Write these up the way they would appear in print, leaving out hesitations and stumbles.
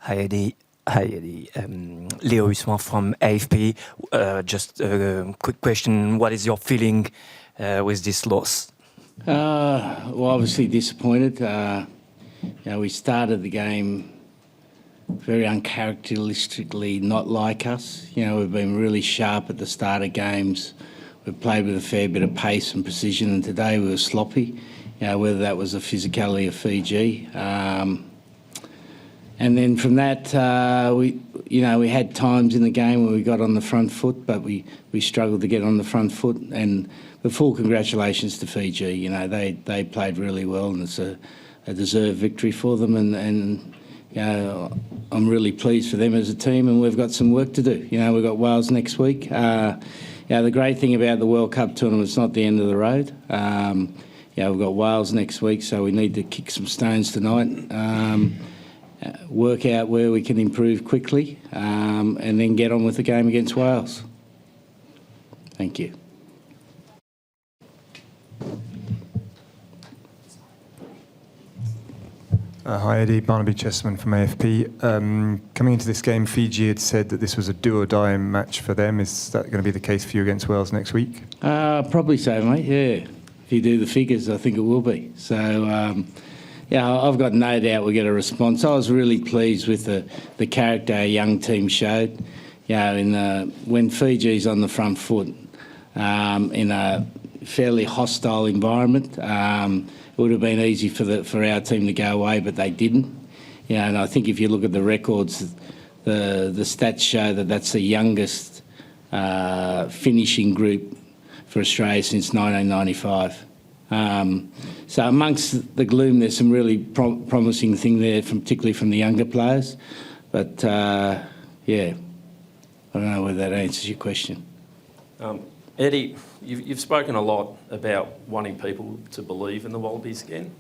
Hi Eddie. Hi Eddie. Leo Usman from AFP. Just a quick question. What is your feeling with this loss? Well, obviously disappointed. We started the game very uncharacteristically not like us. We've been really sharp at the start of games. We've played with a fair bit of pace and precision, and today we were sloppy. Whether that was the physicality of Fiji. And then from that, we had times in the game where we got on the front foot, but we struggled to get on the front foot. And but full congratulations to Fiji. They played really well, and it's a deserved victory for them. And I'm really pleased for them as a team, and we've got some work to do. We've got Wales next week. The great thing about the World Cup tournament, it's not the end of the road. We've got Wales next week, so we need to kick some stones tonight. Work out where we can improve quickly, and then get on with the game against Wales. Thank you. Hi Eddie, Barnaby Chesterman from AFP. Coming into this game, Fiji had said that this was a do-or-die match for them. Is that going to be the case for you against Wales next week? Probably so, mate, yeah. If you do the figures, I think it will be. So, I've got no doubt we'll get a response. I was really pleased with the character our young team showed. When Fiji's on the front foot in a fairly hostile environment, it would have been easy for our team to go away, but they didn't. And I think if you look at the records, the stats show that that's the youngest finishing group for Australia since 1995. So amongst the gloom, there's some really promising thing there, particularly from the younger players. But, I don't know whether that answers your question. Eddie, you've spoken a lot about wanting people to believe in the Wallabies again.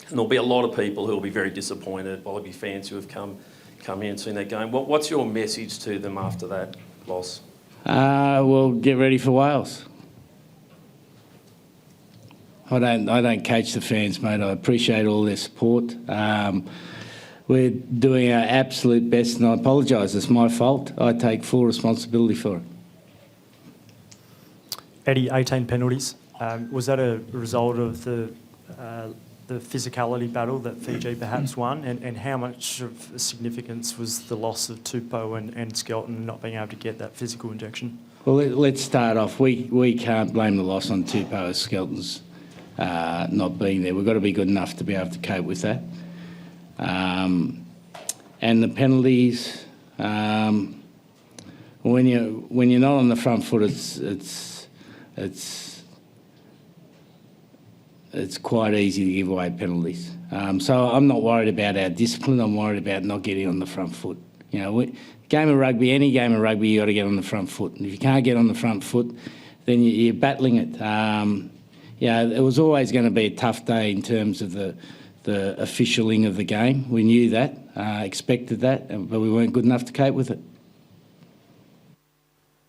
And there'll be a lot of people who will be very disappointed, Wallaby fans who have come in and seen that game. What's your message to them after that loss? Well, get ready for Wales. I don't coach the fans, mate. I appreciate all their support. We're doing our absolute best, and I apologise. It's my fault. I take full responsibility for it. Eddie, 18 penalties. Was that a result of the physicality battle that Fiji perhaps won? And how much of significance was the loss of Tupou and Skelton not being able to get that physical injection? Well, let's start off. We can't blame the loss on Tupou or Skelton's not being there. We've got to be good enough to be able to cope with that. And the penalties, when you're not on the front foot, it's quite easy to give away penalties. So I'm not worried about our discipline. I'm worried about not getting on the front foot. Game of rugby, any game of rugby, you got to get on the front foot. And if you can't get on the front foot, then you're battling it. It was always going to be a tough day in terms of the officialing of the game. We knew that, expected that, but we weren't good enough to cope with it.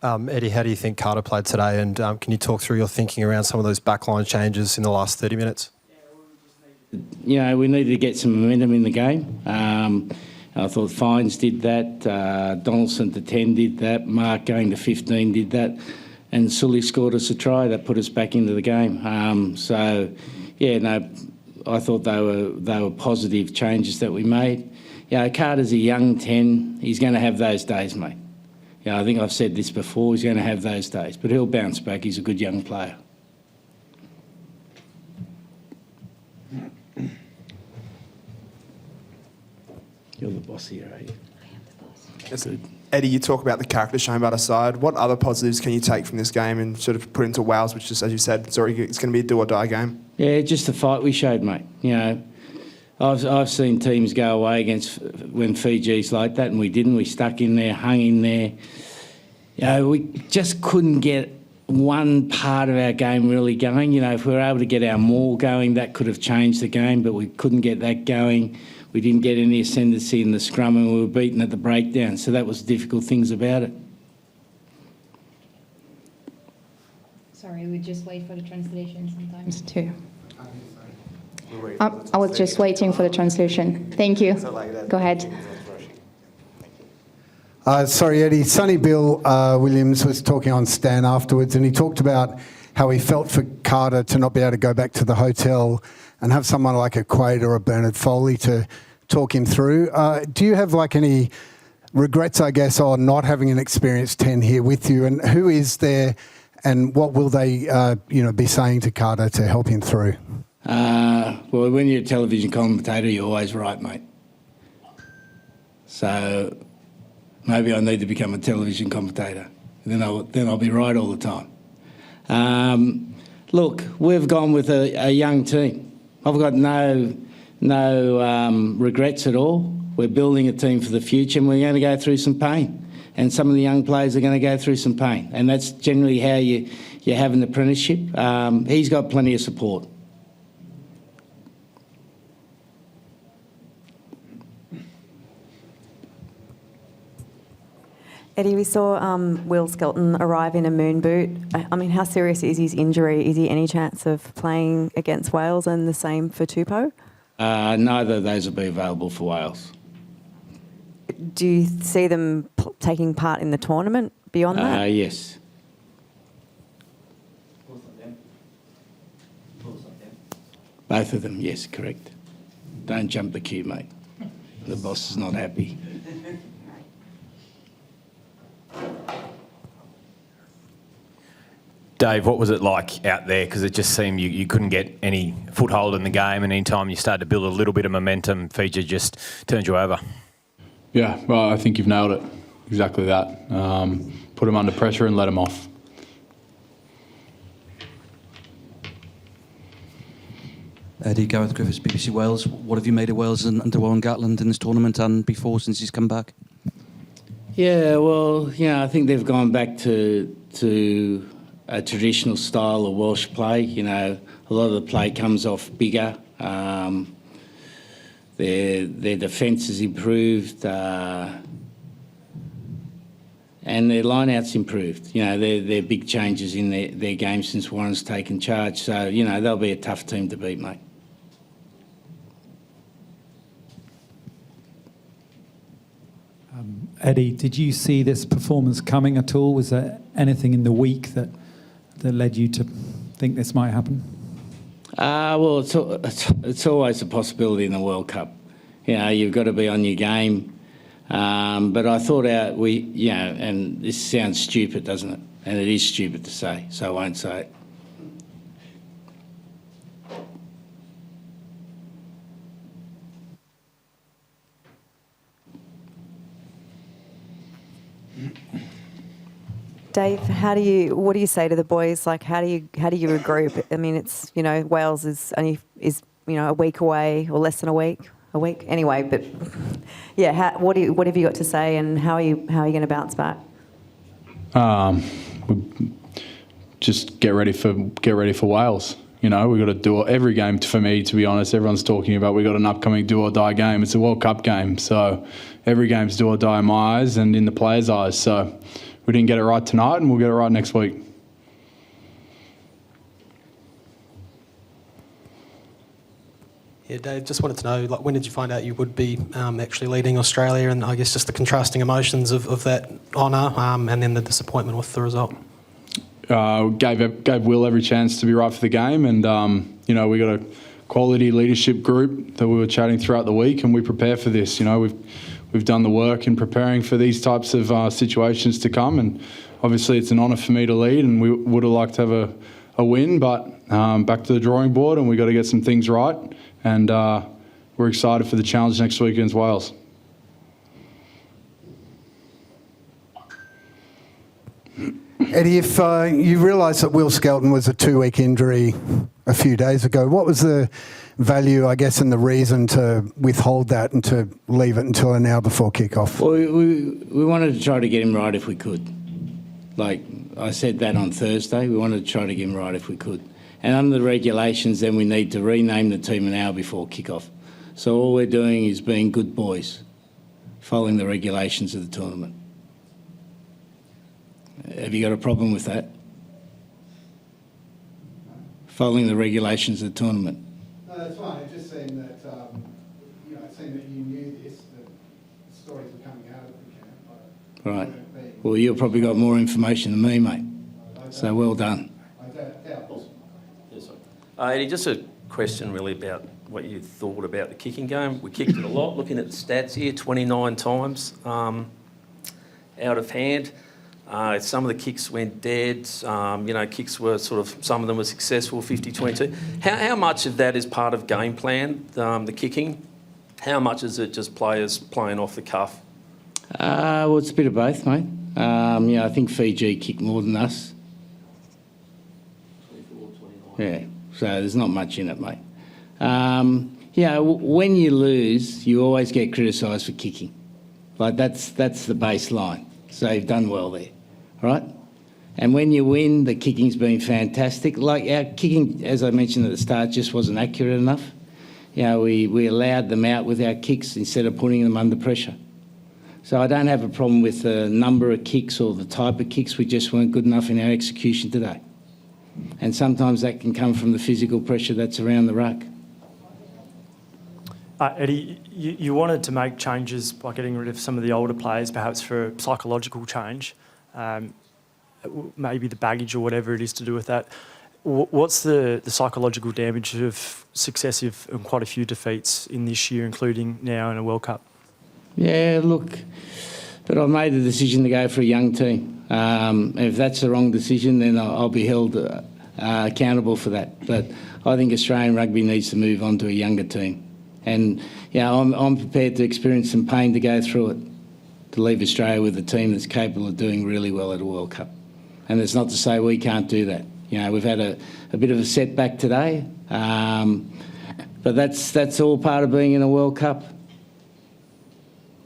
Eddie, how do you think Carter played today? And can you talk through your thinking around some of those backline changes in the last 30 minutes? We needed to get some momentum in the game. I thought Fines did that, Donaldson to 10 did that, Mark going to 15 did that, and Sully scored us a try that put us back into the game. I thought they were positive changes that we made. Carter's a young 10. He's going to have those days, mate. I think I've said this before. He's going to have those days, but he'll bounce back. He's a good young player. You're the boss here, are you? I am the boss. That's good. Eddie, you talk about the character shown by the side. What other positives can you take from this game and sort of put into Wales, which is, as you said, it's going to be a do-or-die game? Yeah, just the fight we showed, mate. I've seen teams go away against when Fiji's like that, and we didn't. We stuck in there, hung in there. We just couldn't get one part of our game really going. If we were able to get our maul going, that could have changed the game, but we couldn't get that going. We didn't get any ascendancy in the scrum, and we were beaten at the breakdown. So that was difficult things about it. Sorry, we just wait for the translation sometimes too. I was just waiting for the translation. Thank you. Go ahead. Sorry, Eddie. Sonny Bill Williams was talking on Stan afterwards, and he talked about how he felt for Carter to not be able to go back to the hotel and have someone like a Quaid or a Bernard Foley to talk him through. Do you have like any regrets, I guess, on not having an experienced 10 here with you? And who is there, and what will they, be saying to Carter to help him through? Well, when you're a television commentator, you're always right, mate. So maybe I need to become a television commentator. Then I'll be right all the time. Look, we've gone with a young team. I've got no regrets at all. We're building a team for the future, and we're going to go through some pain. And some of the young players are going to go through some pain, and that's generally how you have an apprenticeship. He's got plenty of support. Eddie, we saw Will Skelton arrive in a moon boot. I mean, how serious is his injury? Is he any chance of playing against Wales, and the same for Tupou? Neither of those will be available for Wales. Do you see them taking part in the tournament beyond that? Yes. Both of them, yes, correct. Don't jump the queue, mate. The boss is not happy. Dave, what was it like out there? Because it just seemed you couldn't get any foothold in the game, and any time you started to build a little bit of momentum, Fiji just turned you over. Yeah, well, I think you've nailed it. Exactly that. Put them under pressure and let them off. Eddie, Gareth Griffiths, BBC Wales. What have you made of Wales under Warren Gatland in this tournament and before, since he's come back? Yeah, well, I think they've gone back to a traditional style of Welsh play. A lot of the play comes off bigger. Their defence has improved, and their line-out's improved. They're big changes in their game since Warren's taken charge. So, they'll be a tough team to beat, mate. Eddie, did you see this performance coming at all? Was there anything in the week that led you to think this might happen? Well, it's always a possibility in the World Cup. You've got to be on your game. But I thought and this sounds stupid, doesn't it? And it is stupid to say, so I won't say it. Dave, what do you say to the boys? Like, how do you regroup? I mean, it's Wales is only a week away, or less than a week anyway. But yeah, what have you got to say, and how are you going to bounce back? Just get ready for Wales. We've got to do every game. For me, to be honest, everyone's talking about we've got an upcoming do or die game. It's a World Cup game, so every game's do or die in my eyes and in the players' eyes. So we didn't get it right tonight, and we'll get it right next week. Yeah, Dave, just wanted to know, when did you find out you would be actually leading Australia, and I guess just the contrasting emotions of that honour and then the disappointment with the result? Gave Will every chance to be right for the game, and we got a quality leadership group that we were chatting throughout the week, and we prepare for this. We've done the work in preparing for these types of situations to come, and obviously it's an honour for me to lead, and we would have liked to have a win, but back to the drawing board, and we've got to get some things right, and we're excited for the challenge next week against Wales. Eddie, if you realise that Will Skelton was a 2-week injury a few days ago, what was the value, I guess, and the reason to withhold that and to leave it until an hour before kick-off? Well, we wanted to try to get him right if we could. Like I said that on Thursday, we wanted to try to get him right if we could. And under the regulations, then we need to rename the team an hour before kick-off. So all we're doing is being good boys, following the regulations of the tournament. Have you got a problem with that? Following the regulations of the tournament. No, that's fine. It just seemed that it seemed that you knew this, that stories were coming out of the camp. Right. Well, you've probably got more information than me, mate. So well done. Eddie, just a question really about what you thought about the kicking game. We kicked it a lot, looking at the stats here, 29 times out of hand. Some of the kicks went dead. Kicks were some of them were successful, 50-22. How much of that is part of game plan, the kicking? How much is it just players playing off the cuff? Well, it's a bit of both, mate. I think Fiji kicked more than us. 24, 29. Yeah, so there's not much in it, mate. When you lose, you always get criticised for kicking. Like, that's the baseline. So you've done well there, right? And when you win, the kicking's been fantastic. Like, our kicking, as I mentioned at the start, just wasn't accurate enough. We allowed them out with our kicks instead of putting them under pressure. So I don't have a problem with the number of kicks or the type of kicks. We just weren't good enough in our execution today. And sometimes that can come from the physical pressure that's around the ruck. Eddie, you wanted to make changes by getting rid of some of the older players, perhaps for psychological change, maybe the baggage or whatever it is to do with that. What's the psychological damage of successive and quite a few defeats in this year, including now in a World Cup? Yeah, look, but I've made the decision to go for a young team. If that's the wrong decision, then I'll be held accountable for that. But I think Australian rugby needs to move on to a younger team. And, I'm prepared to experience some pain to go through it, to leave Australia with a team that's capable of doing really well at a World Cup. And it's not to say we can't do that. We've had a bit of a setback today, but that's all part of being in a World Cup.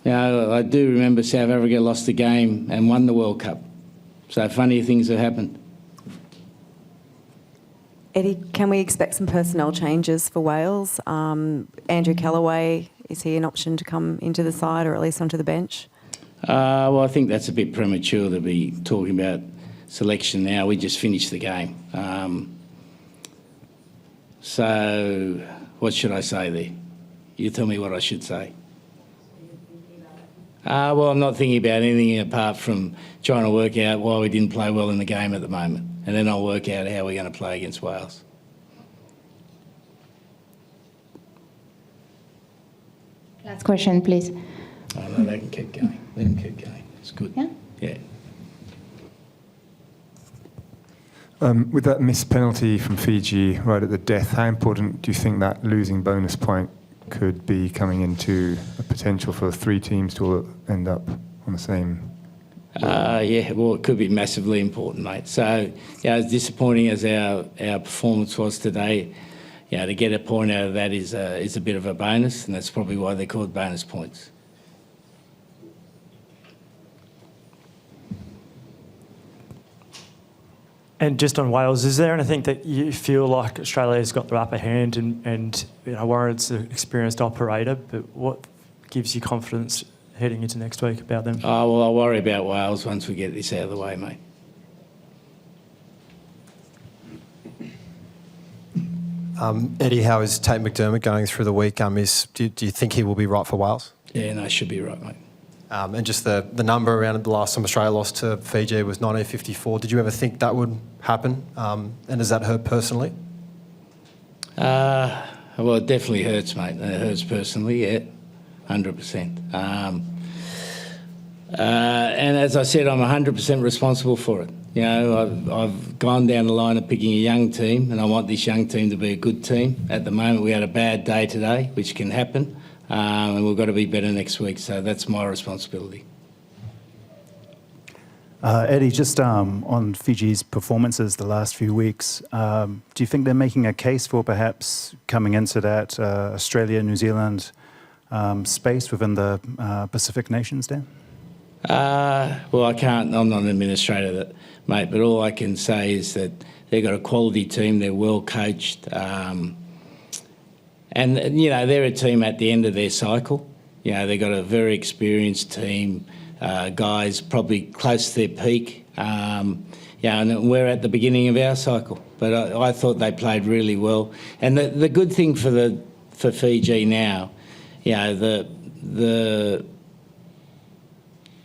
I do remember South Africa lost the game and won the World Cup. So funny things have happened. Eddie, can we expect some personnel changes for Wales? Andrew Callaway, is he an option to come into the side or at least onto the bench? Well, I think that's a bit premature to be talking about selection now. We just finished the game. So what should I say there? You tell me what I should say. Well, I'm not thinking about anything apart from trying to work out why we didn't play well in the game at the moment. And then I'll work out how we're going to play against Wales. Last question, please. Oh, no, they can keep going. Let them keep going. It's good. Yeah? Yeah. With that missed penalty from Fiji right at the death, how important do you think that losing bonus point could be coming into a potential for 3 teams to all end up on the same? Well, it could be massively important, mate. So, as disappointing as our performance was today, to get a point out of that is a bit of a bonus, and that's probably why they're called bonus points. And just on Wales, is there anything that you feel like Australia's got the upper hand and Warren's an experienced operator, but what gives you confidence heading into next week about them? Oh, well, I'll worry about Wales once we get this out of the way, mate. Eddie, how is Tate McDermott going through the week? Do you think he will be right for Wales? Yeah, no, should be right, mate. And just the number around the last time Australia lost to Fiji was 1954. Did you ever think that would happen? And does that hurt personally? Well, it definitely hurts, mate. It hurts personally, yeah, 100%. And as I said, I'm 100% responsible for it. I've gone down the line of picking a young team, and I want this young team to be a good team. At the moment, we had a bad day today, which can happen. And we've got to be better next week, so that's my responsibility. Eddie, just on Fiji's performances the last few weeks, do you think they're making a case for perhaps coming into that Australia-New Zealand space within the Pacific nations, Dan? Well, I'm not an administrator, mate, but all I can say is that they've got a quality team, they're well coached, and, they're a team at the end of their cycle. They've got a very experienced team, guys probably close to their peak. And we're at the beginning of our cycle. But I thought they played really well. And the good thing for Fiji now, the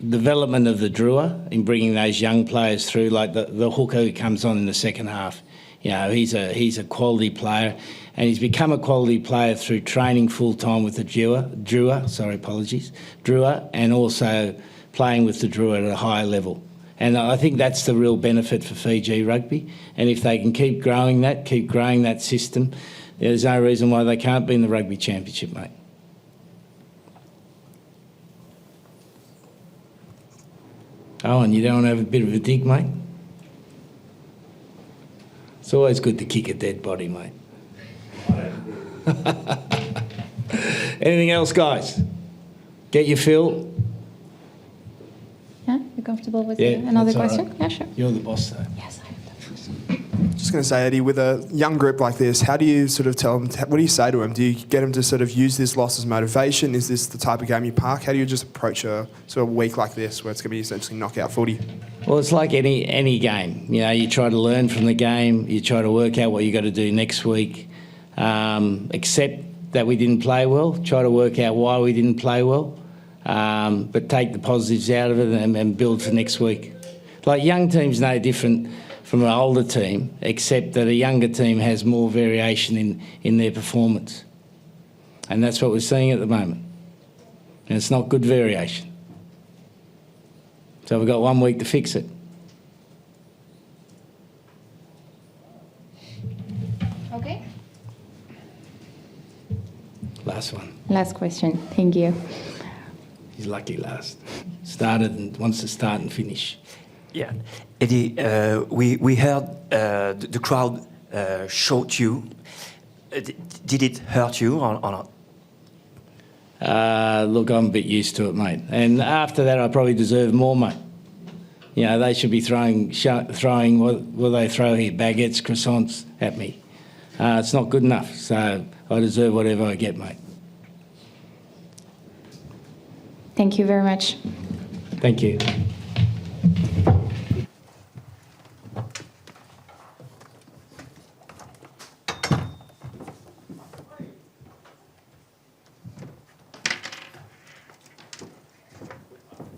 development of the Drua in bringing those young players through, like the hooker who comes on in the second half. You know, he's a quality player, and he's become a quality player through training full time with the Drua, and also playing with the Drua at a high level. And I think that's the real benefit for Fiji rugby. And if they can keep growing that system, there's no reason why they can't be in the Rugby Championship, mate. Oh, and you don't want to have a bit of a dig, mate? It's always good to kick a dead body, mate. Anything else, guys? Get your fill? Yeah, you comfortable with Yeah, another that's all question? right. Yeah, sure. You're the boss, though. Yes, I am. Just going to say, Eddie, with a young group like this, how do you sort of tell them, what do you say to them? Do you get them to sort of use this loss as motivation? Is this the type of game you park? How do you just approach a sort of week like this where it's going to be essentially knockout footy? Well, it's like any game. You know, you try to learn from the game. You try to work out what you got to do next week. Accept that we didn't play well. Try to work out why we didn't play well. But take the positives out of it and build for next week. Like, young team's no different from an older team, except that a younger team has more variation in their performance. And that's what we're seeing at the moment. And it's not good variation. So we've got 1 week to fix it. Okay. Last one. Last question. Thank you. He's lucky last. Started and wants to start and finish. Yeah, Eddie, we heard the crowd shout you. Did it hurt you or not? Look, I'm a bit used to it, mate. And after that, I probably deserve more, mate. You know, they should be throwing what will they throw here? Baguettes, croissants at me. It's not good enough, so I deserve whatever I get, mate. Thank you very much. Thank you.